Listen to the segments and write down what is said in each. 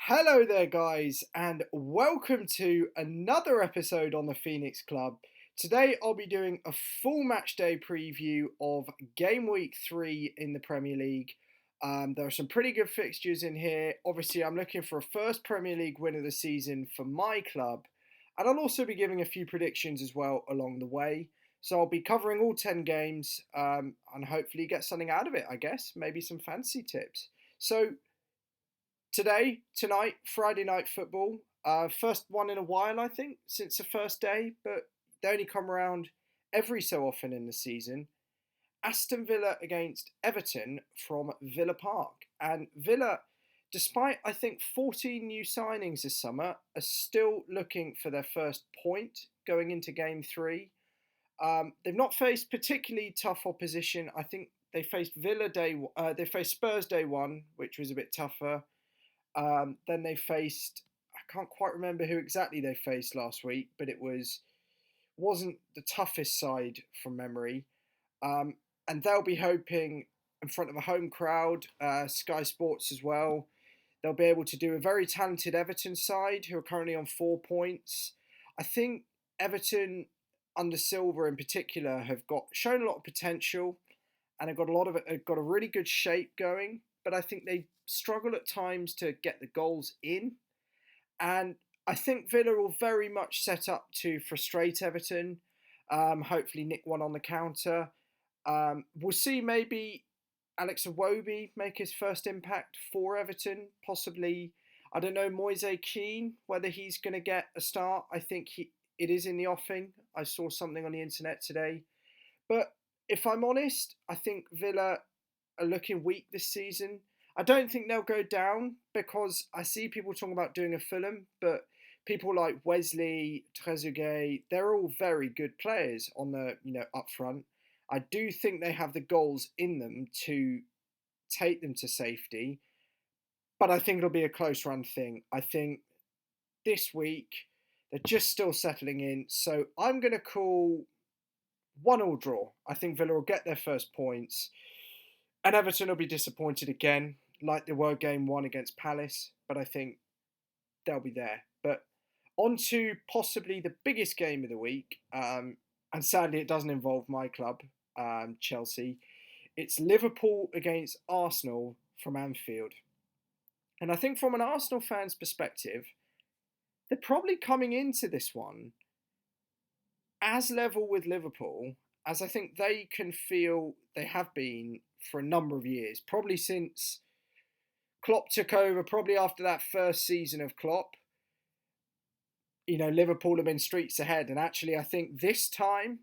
Hello there, guys, and welcome to another episode on the Phoenix Club. Today, I'll be doing a full match day preview of game week 3 in the Premier League. There are some pretty good fixtures in here. Obviously, I'm looking for a first Premier League win of the season for my club, and I'll also be giving a few predictions as well along the way. So, I'll be covering all 10 games and hopefully get something out of it, I guess. Maybe some fancy tips. So, tonight, Friday night football. First one in a while, I think, since the first day, but they only come around every so often in the season. Aston Villa against Everton from Villa Park. And Villa, despite, I think, 14 new signings this summer, are still looking for their first point going into game 3. They've not faced particularly tough opposition. I think they faced they faced Spurs day 1, which was a bit tougher. Then they faced, I can't quite remember who exactly they faced last week, but wasn't the toughest side from memory. And they'll be hoping in front of a home crowd, Sky Sports as well. They'll be able to do a very talented Everton side who are currently on 4 points. I think Everton under Silva in particular have shown a lot of potential and have got a really good shape going, but I think they struggle at times to get the goals in. And I think Villa will very much set up to frustrate Everton, hopefully nick one on the counter. We'll see maybe Alex Iwobi make his first impact for Everton, possibly. I don't know, Moise Kean, whether he's going to get a start. I think it is in the offing. I saw something on the internet today. But if I'm honest, I think Villa are looking weak this season. I don't think they'll go down because I see people talking about doing a Fulham, but people like Wesley, Trezeguet, they're all very good players on the up front. I do think they have the goals in them to take them to safety, but I think it'll be a close run thing. I think this week they're just still settling in, so I'm going to call 1-1 draw. I think Villa will get their first points, and Everton will be disappointed again, like they were game 1 against Palace, but I think they'll be there. But on to possibly the biggest game of the week, and sadly it doesn't involve my club, Chelsea. It's Liverpool against Arsenal from Anfield. And I think from an Arsenal fan's perspective, they're probably coming into this one as level with Liverpool as I think they can feel they have been for a number of years, probably since Klopp took over, probably after that first season of Klopp. Liverpool have been streets ahead, and actually I think this time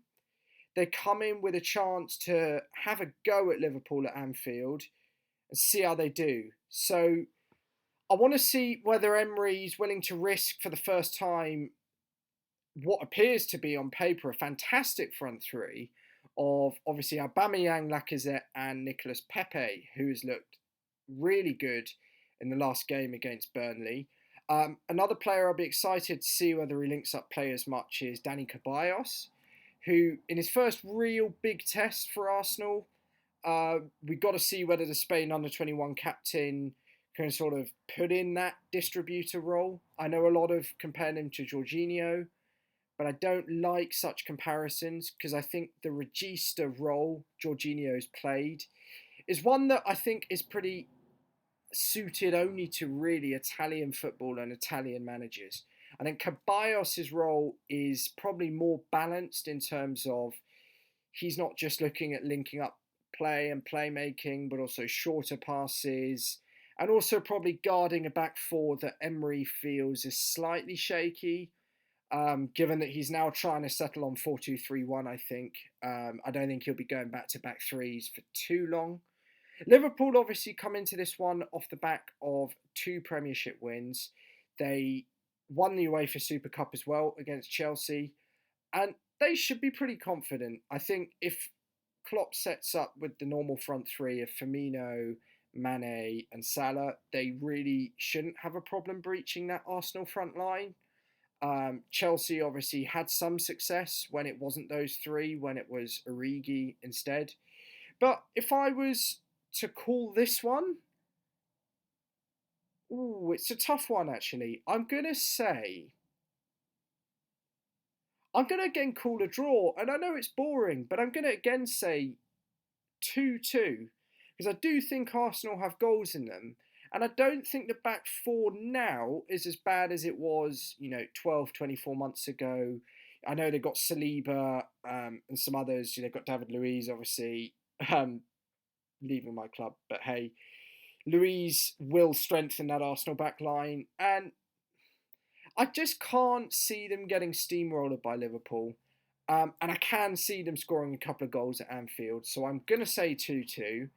they come in with a chance to have a go at Liverpool at Anfield and see how they do. So I want to see whether Emery's willing to risk for the first time what appears to be on paper a fantastic front three of obviously Aubameyang, Lacazette and Nicolas Pepe, who has looked really good in the last game against Burnley. Another player I'll be excited to see whether he links up play as much is Dani Ceballos, who in his first real big test for Arsenal, we've got to see whether the Spain under-21 captain can sort of put in that distributor role. I know a lot of comparing him to Jorginho, but I don't like such comparisons because I think the regista role Jorginho's played is one that I think is pretty suited only to really Italian football and Italian managers. I think Ceballos' role is probably more balanced in terms of he's not just looking at linking up play and playmaking, but also shorter passes, and also probably guarding a back four that Emery feels is slightly shaky. Given that he's now trying to settle on 4-2-3-1, I think. I don't think he'll be going back to back threes for too long. Liverpool obviously come into this one off the back of 2 Premiership wins. They won the UEFA Super Cup as well against Chelsea, and they should be pretty confident. I think if Klopp sets up with the normal front three of Firmino, Mane and Salah, they really shouldn't have a problem breaching that Arsenal front line. Chelsea obviously had some success when it wasn't those 3, when it was Origi instead. But if I was to call this one, Ooh, it's a tough one actually. I'm gonna again call a draw, and I know it's boring, but I'm gonna again say 2-2 because I do think Arsenal have goals in them. And I don't think the back four now is as bad as it was, 12, 24 months ago. I know they've got Saliba and some others. They've got David Luiz, obviously, um, leaving my club. But hey, Luiz will strengthen that Arsenal back line. And I just can't see them getting steamrolled by Liverpool. And I can see them scoring a couple of goals at Anfield. So I'm going to say 2-2.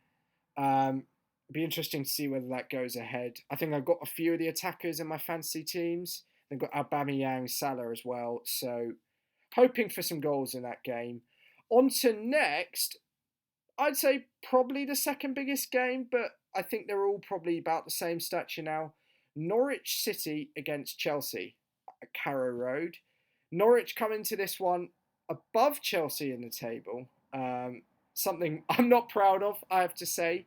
Be interesting to see whether that goes ahead. I think I've got a few of the attackers in my fantasy teams. They've got Aubameyang, Salah as well. So hoping for some goals in that game. On to next, I'd say probably the second biggest game, but I think they're all probably about the same stature now. Norwich City against Chelsea at Carrow Road. Norwich come into this one above Chelsea in the table. Something I'm not proud of, I have to say.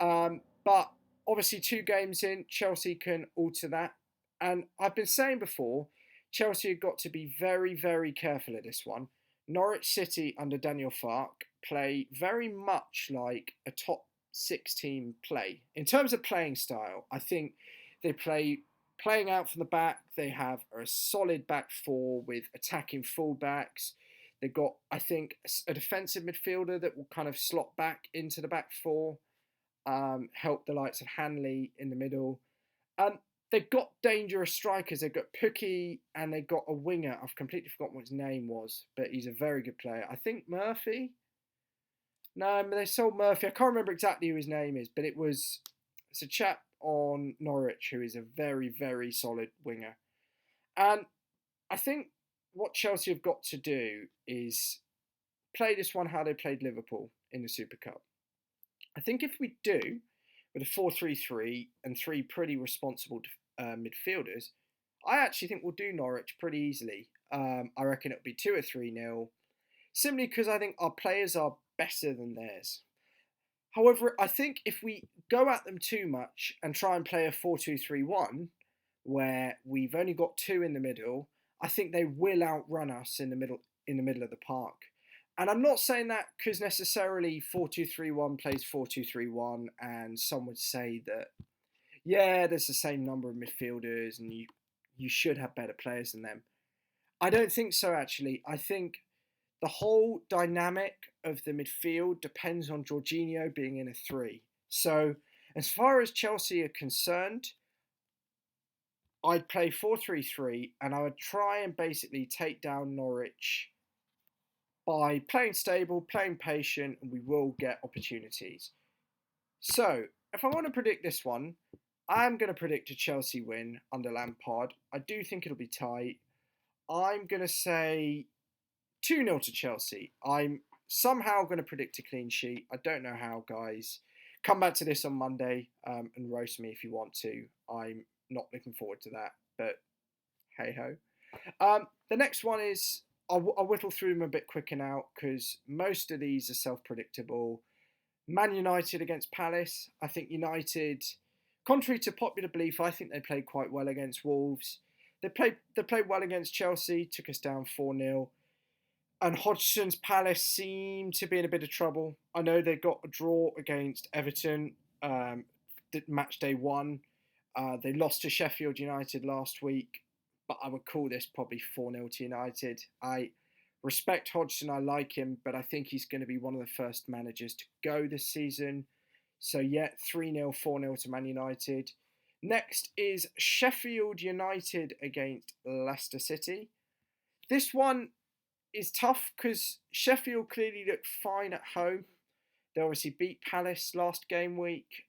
But obviously, 2 games in, Chelsea can alter that. And I've been saying before, Chelsea have got to be very, very careful at this one. Norwich City under Daniel Farke play very much like a top 6 team play. In terms of playing style, I think they play playing out from the back. They have a solid back four with attacking fullbacks. They've got, I think, a defensive midfielder that will kind of slot back into the back four, help the likes of Hanley in the middle. They've got dangerous strikers. They've got Pukki and they've got a winger. I've completely forgotten what his name was, but he's a very good player. I think Murphy. No, they sold Murphy. I can't remember exactly who his name is, but it's a chap on Norwich who is a very, very solid winger. And I think what Chelsea have got to do is play this one how they played Liverpool in the Super Cup. I think if we do, with a 4-3-3 and 3 pretty responsible midfielders, I actually think we'll do Norwich pretty easily. I reckon it'll be 2 or 3-0, simply because I think our players are better than theirs. However, I think if we go at them too much and try and play a 4-2-3-1, where we've only got 2 in the middle, I think they will outrun us in the middle of the park. And I'm not saying that because necessarily 4-2-3-1 plays 4-2-3-1, and some would say that, yeah, there's the same number of midfielders and you should have better players than them. I don't think so, actually. I think the whole dynamic of the midfield depends on Jorginho being in a 3. So, as far as Chelsea are concerned, I'd play 4-3-3 and I would try and basically take down Norwich by playing stable, playing patient, and we will get opportunities. So, if I want to predict this one, I'm going to predict a Chelsea win under Lampard. I do think it'll be tight. I'm going to say 2-0 to Chelsea. I'm somehow going to predict a clean sheet. I don't know how, guys. Come back to this on Monday and roast me if you want to. I'm not looking forward to that, but hey ho. The next one is, I'll whittle through them a bit quicker now because most of these are self-predictable. Man United against Palace. I think United, contrary to popular belief, I think they played quite well against Wolves. They played well against Chelsea, took us down 4-0. And Hodgson's Palace seem to be in a bit of trouble. I know they got a draw against Everton, match day 1. They lost to Sheffield United last week, but I would call this probably 4-0 to United. I respect Hodgson, I like him, but I think he's going to be one of the first managers to go this season. So yeah, 3-0, 4-0 to Man United. Next is Sheffield United against Leicester City. This one is tough because Sheffield clearly looked fine at home. They obviously beat Palace last game week.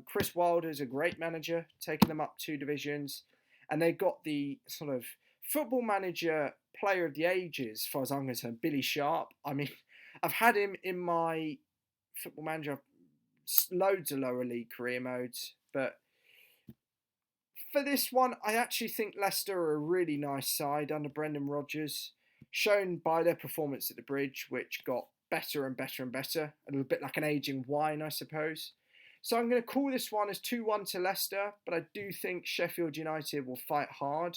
Chris Wilder's a great manager, taking them up 2 divisions. And they got the sort of football manager player of the ages, as far as I'm concerned, Billy Sharp. I mean, I've had him in my football manager, loads of lower league career modes. But for this one, I actually think Leicester are a really nice side under Brendan Rodgers, shown by their performance at the Bridge, which got better and better and better, a little bit like an aging wine, I suppose. So I'm going to call this one as 2-1 to Leicester, but I do think Sheffield United will fight hard.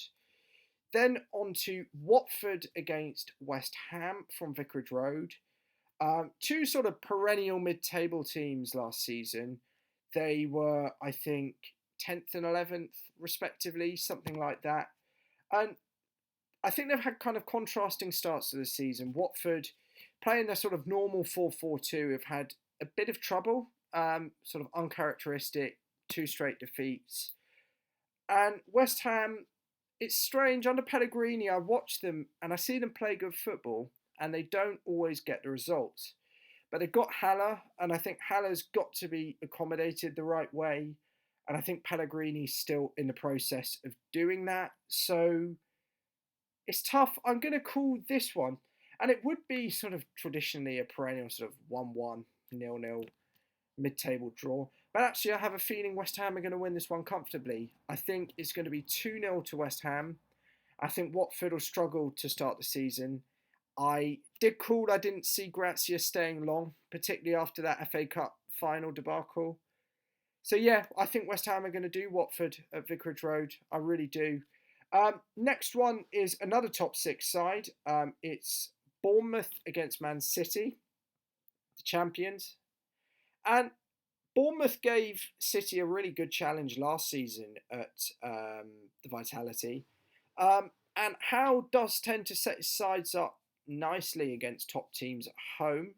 Then on to Watford against West Ham from Vicarage Road. Two sort of perennial mid-table teams last season. They were, I think, 10th and 11th, respectively, something like that. And I think they've had kind of contrasting starts to the season. Watford, playing their sort of normal 4-4-2, have had a bit of trouble, sort of uncharacteristic, 2 straight defeats. And West Ham, it's strange, under Pellegrini, I watch them and I see them play good football, and they don't always get the results. But they've got Haller, and I think Haller's got to be accommodated the right way. And I think Pellegrini's still in the process of doing that. So it's tough. I'm going to call this one. And it would be sort of traditionally a perennial sort of 1-1, 0-0, mid-table draw. But actually, I have a feeling West Ham are going to win this one comfortably. I think it's going to be 2-0 to West Ham. I think Watford will struggle to start the season. I didn't see Grazia staying long, particularly after that FA Cup final debacle. So yeah, I think West Ham are going to do Watford at Vicarage Road. I really do. Next one is another top 6 side. It's Bournemouth against Man City, the champions. And Bournemouth gave City a really good challenge last season at the Vitality. And Howe does tend to set his sides up nicely against top teams at home.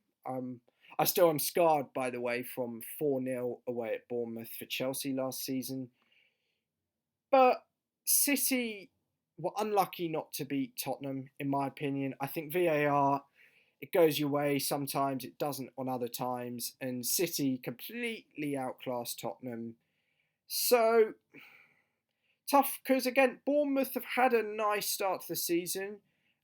I still am scarred, by the way, from 4-0 away at Bournemouth for Chelsea last season. But City were unlucky not to beat Tottenham, in my opinion. I think VAR, it goes your way sometimes, it doesn't on other times. And City completely outclassed Tottenham. So tough, because again, Bournemouth have had a nice start to the season.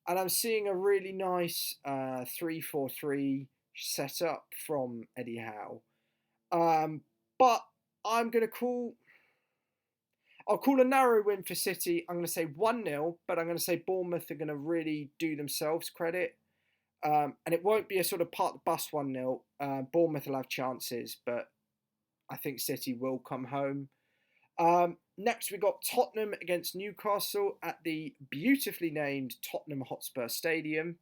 And I'm seeing a really nice 3-4-3 setup from Eddie Howe. But I'm going to I'll call a narrow win for City. I'm going to say 1-0, but I'm going to say Bournemouth are going to really do themselves credit. And it won't be a sort of part the bus 1-0. Bournemouth will have chances, but I think City will come home. Next, we got Tottenham against Newcastle at the beautifully named Tottenham Hotspur Stadium.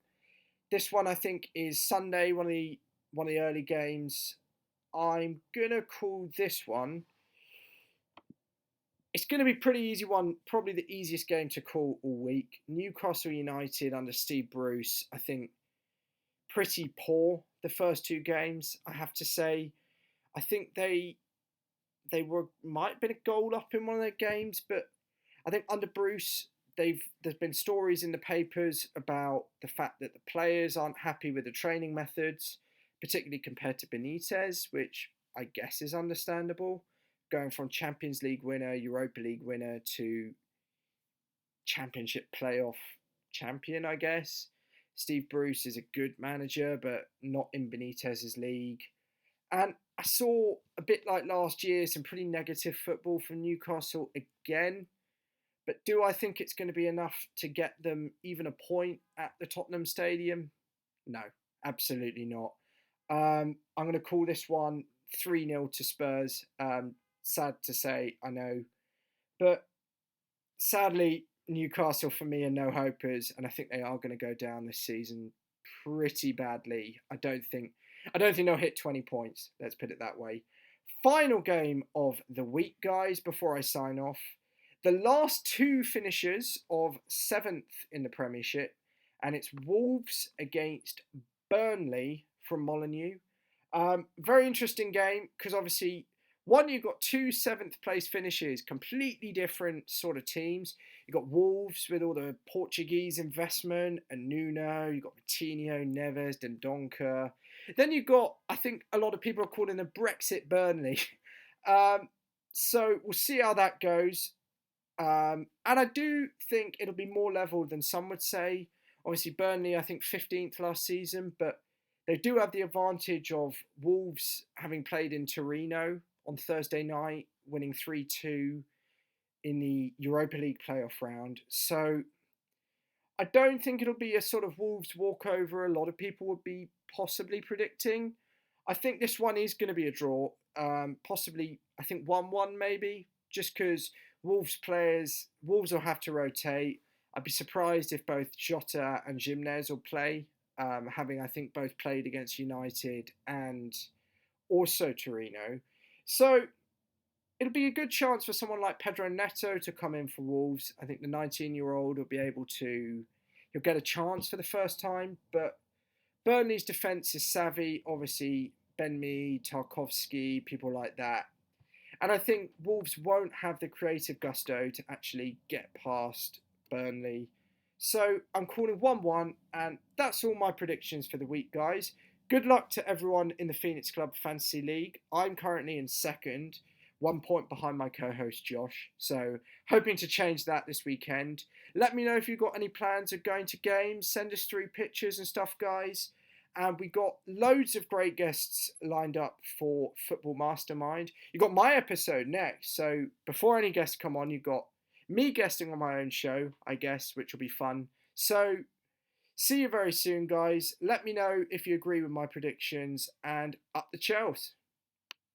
This one, I think, is Sunday, one of the early games. I'm gonna call this one. It's going to be pretty easy one, probably the easiest game to call all week. Newcastle United under Steve Bruce, I think, pretty poor the first 2 games, I have to say. I think they might have been a goal up in one of their games, but I think under Bruce, there's been stories in the papers about the fact that the players aren't happy with the training methods, particularly compared to Benitez, which I guess is understandable. Going from Champions League winner, Europa League winner to Championship playoff champion, I guess. Steve Bruce is a good manager, but not in Benitez's league. And I saw, a bit like last year, some pretty negative football from Newcastle again. But do I think it's going to be enough to get them even a point at the Tottenham Stadium? No, absolutely not. I'm going to call this one 3-0 to Spurs. Sad to say, I know. But sadly, Newcastle for me are no hopers, and I think they are going to go down this season pretty badly. I don't think they'll hit 20 points. Let's put it that way. Final game of the week, guys, before I sign off. The last 2 finishers of 7th in the Premiership, and it's Wolves against Burnley from Molineux. Very interesting game, because obviously, one, you've got 2 7th place finishes, completely different sort of teams. You've got Wolves with all the Portuguese investment and Nuno. You've got Coutinho, Neves, Dendoncker. Then you've got, I think a lot of people are calling them Brexit Burnley. So we'll see how that goes. And I do think it'll be more level than some would say. Obviously, Burnley, I think 15th last season, but they do have the advantage of Wolves having played in Torino on Thursday night, winning 3-2 in the Europa League playoff round. So I don't think it'll be a sort of Wolves walkover a lot of people would be possibly predicting. I think this one is going to be a draw. Possibly, I think 1-1 maybe, just because Wolves will have to rotate. I'd be surprised if both Jota and Jimenez will play, having, I think, both played against United and also Torino. So it'll be a good chance for someone like Pedro Neto to come in for Wolves. I think the 19-year-old will be able to, he'll get a chance for the first time. But Burnley's defence is savvy, obviously, Ben Mee, Tarkowski, people like that. And I think Wolves won't have the creative gusto to actually get past Burnley. So I'm calling 1-1, and that's all my predictions for the week, guys. Good luck to everyone in the Phoenix Club Fantasy League. I'm currently in second, 1 point behind my co-host Josh. So hoping to change that this weekend. Let me know if you've got any plans of going to games. Send us through pictures and stuff, guys. And we got loads of great guests lined up for Football Mastermind. You got my episode next. So before any guests come on, you got me guesting on my own show, I guess, which will be fun. So see you very soon, guys. Let me know if you agree with my predictions, and up the Chels.